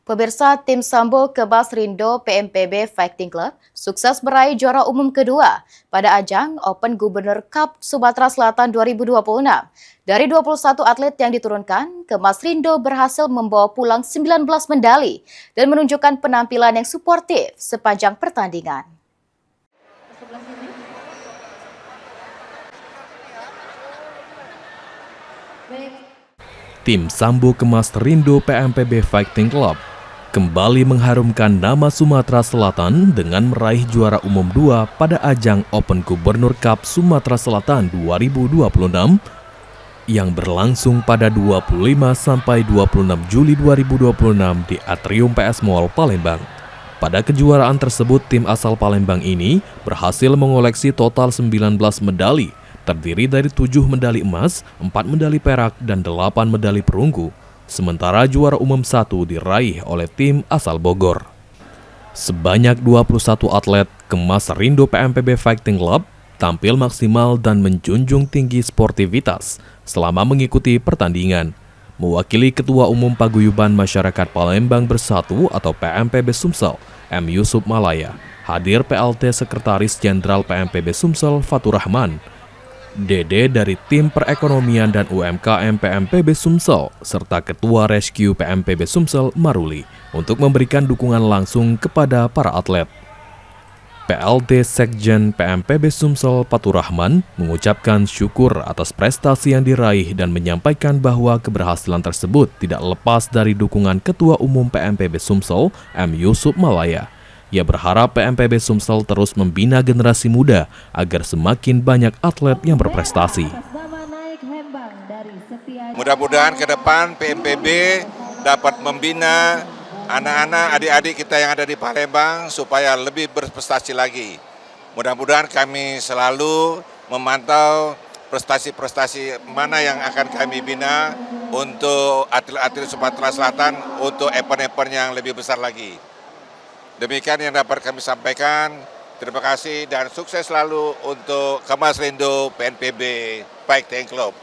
Pemirsa, tim Sambo Kebas Rindo PMPB Fighting Club sukses meraih juara umum kedua pada ajang Open Gubernur Cup Sumatera Selatan 2026. Dari 21 atlet yang diturunkan, Kebas Rindo berhasil membawa pulang 19 medali dan menunjukkan penampilan yang suportif sepanjang pertandingan. Tim Sambo Kemas Rindo PMPB Fighting Club kembali mengharumkan nama Sumatera Selatan dengan meraih juara umum 2 pada ajang Open Gubernur Cup Sumatera Selatan 2026 yang berlangsung pada 25 sampai 26 Juli 2026 di Atrium PS Mall Palembang. Pada kejuaraan tersebut, tim asal Palembang ini berhasil mengoleksi total 19 medali, terdiri dari 7 medali emas, 4 medali perak, dan 8 medali perunggu. Sementara juara umum 1 diraih oleh tim asal Bogor. Sebanyak 21 atlet Kemas Rindo PMPB Fighting Club tampil maksimal dan menjunjung tinggi sportivitas selama mengikuti pertandingan. Mewakili Ketua Umum Paguyuban Masyarakat Palembang Bersatu atau PMPB Sumsel, M. Yusuf Malaya, hadir PLT Sekretaris Jenderal PMPB Sumsel Fatur Rahman, Dede dari Tim Perekonomian dan UMKM PMPB Sumsel, serta Ketua Rescue PMPB Sumsel Maruli untuk memberikan dukungan langsung kepada para atlet. PLT Sekjen PMPB Sumsel Fatur Rahman mengucapkan syukur atas prestasi yang diraih dan menyampaikan bahwa keberhasilan tersebut tidak lepas dari dukungan Ketua Umum PMPB Sumsel, M. Yusuf Malaya. Ia berharap PMPB Sumsel terus membina generasi muda agar semakin banyak atlet yang berprestasi. Mudah-mudahan ke depan PMPB dapat membina anak-anak, adik-adik kita yang ada di Palembang supaya lebih berprestasi lagi. Mudah-mudahan kami selalu memantau prestasi-prestasi mana yang akan kami bina untuk atlet-atlet Sumatera Selatan untuk event-event yang lebih besar lagi. Demikian yang dapat kami sampaikan. Terima kasih dan sukses selalu untuk Kemas Rindo PMPB Fighting Club.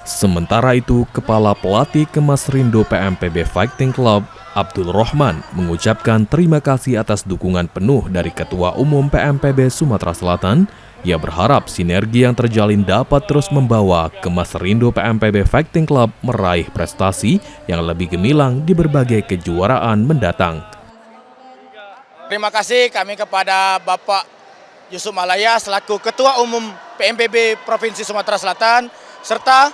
Sementara itu, Kepala Pelatih Kemas Rindo PMPB Fighting Club, Abdul Rahman, mengucapkan terima kasih atas dukungan penuh dari Ketua Umum PMPB Sumatera Selatan. Ia berharap sinergi yang terjalin dapat terus membawa Kemas Rindo PMPB Fighting Club meraih prestasi yang lebih gemilang di berbagai kejuaraan mendatang. Terima kasih kami kepada Bapak Yusuf Malaya selaku Ketua Umum PMPB Provinsi Sumatera Selatan, serta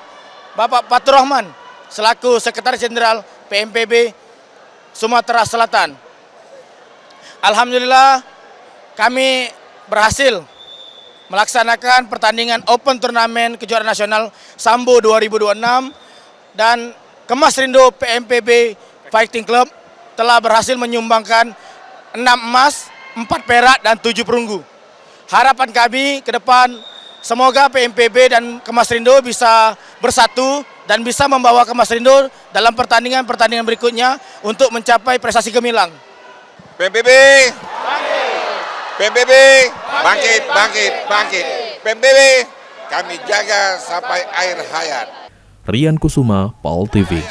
Bapak Fatur Rahman selaku Sekretaris Jenderal PMPB Sumatera Selatan. Alhamdulillah kami berhasil melaksanakan pertandingan Open Turnamen Kejuaraan Nasional Sambo 2026 dan Kemas Rindo PMPB Fighting Club telah berhasil menyumbangkan 6 emas, 4 perak, dan 7 perunggu. Harapan kami ke depan, semoga PMPB dan Kemas Rindo bisa bersatu dan bisa membawa Kemas Rindo dalam pertandingan-pertandingan berikutnya untuk mencapai prestasi gemilang. PMPB, PMPB, bangkit, bangkit, bangkit. PMPB, kami jaga sampai akhir hayat. Rian Kusuma, PAL TV.